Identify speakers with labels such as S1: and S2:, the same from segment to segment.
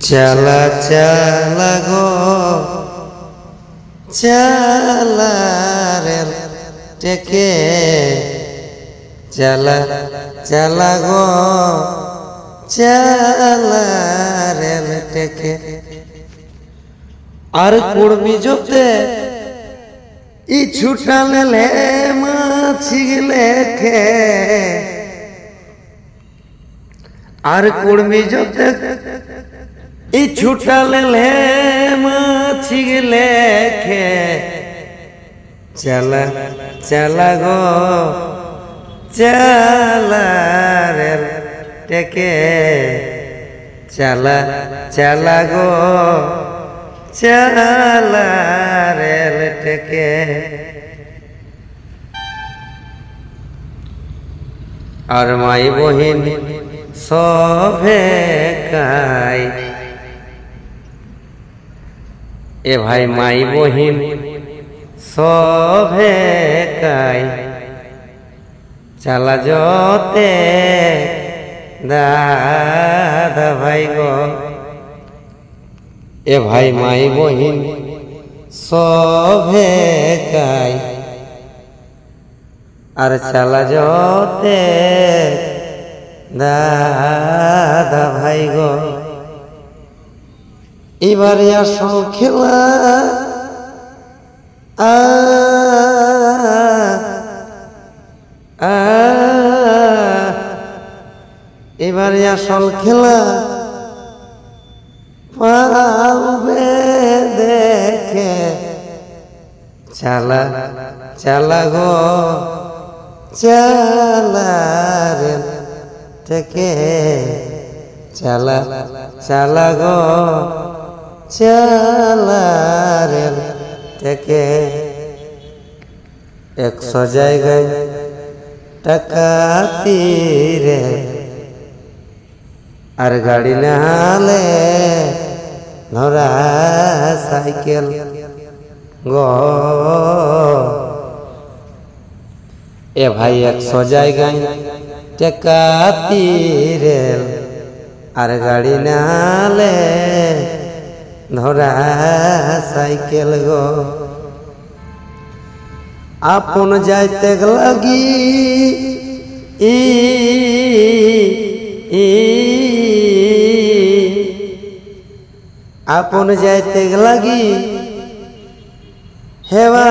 S1: चला चला गो चला रेल टेके चला चला गो चला रेल टेके और कुड़मी जोते ई छुटा ले माछी लेके और कुड़मी जोते ई छुटा ले माछी लेके चला चला गो चला रेल टेके चला चला गो चला रेल टेके और माई बहिन सभे काई ए भाई माई बहिन सभे काई चला जोते दादा भाई गो ए भाई माई बहिन सभे काई और चला जोते दादा भाई गो এবার আসল খেলা এবার আসল খেলা পাবে দেখে চালা চালা গো চালা রে থেকে চালা চালা গো चला रेल टेके 100 জায়গায় টাকা তীরে আর গাড়ি না হলে ধরা সাইকেল গো এ ভাই 100 জায়গায় টাকা তীরে আর গাড়ি না হলে ধরা সাইকেল গো আপন যাইতে লাগি আপন যাইতে লাগি হেবা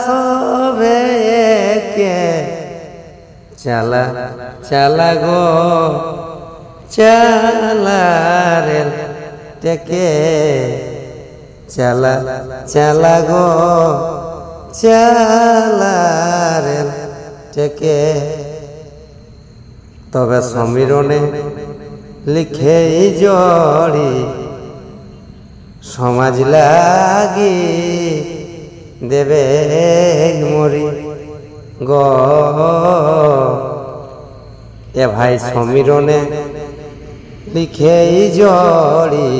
S1: সবে কে চালা চালা গো চালা রেল টেকে চলা চলা গো চলা রেল টেকে তবে সমীরণে লিখে জড়ি সমাজ লাগি দেবে মরি গো এ ভাই সমীরণে লিখে জড়ি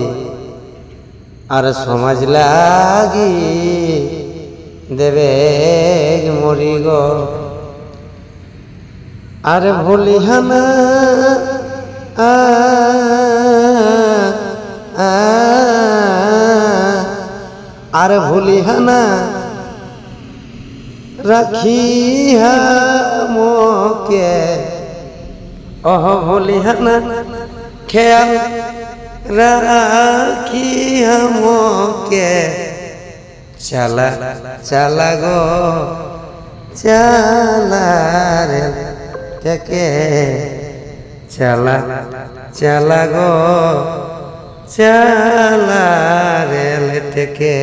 S1: আর সমাজ লাগি দেবে মরি গো আর ভুলিহানা আর ভুলিহানা রাখি মোকে ওহ ভুলিহানা খেয়াল রাখি মোকে চলা চলা গো চলা রেল টেকে চলা চলা গো চলা রেল টেকে।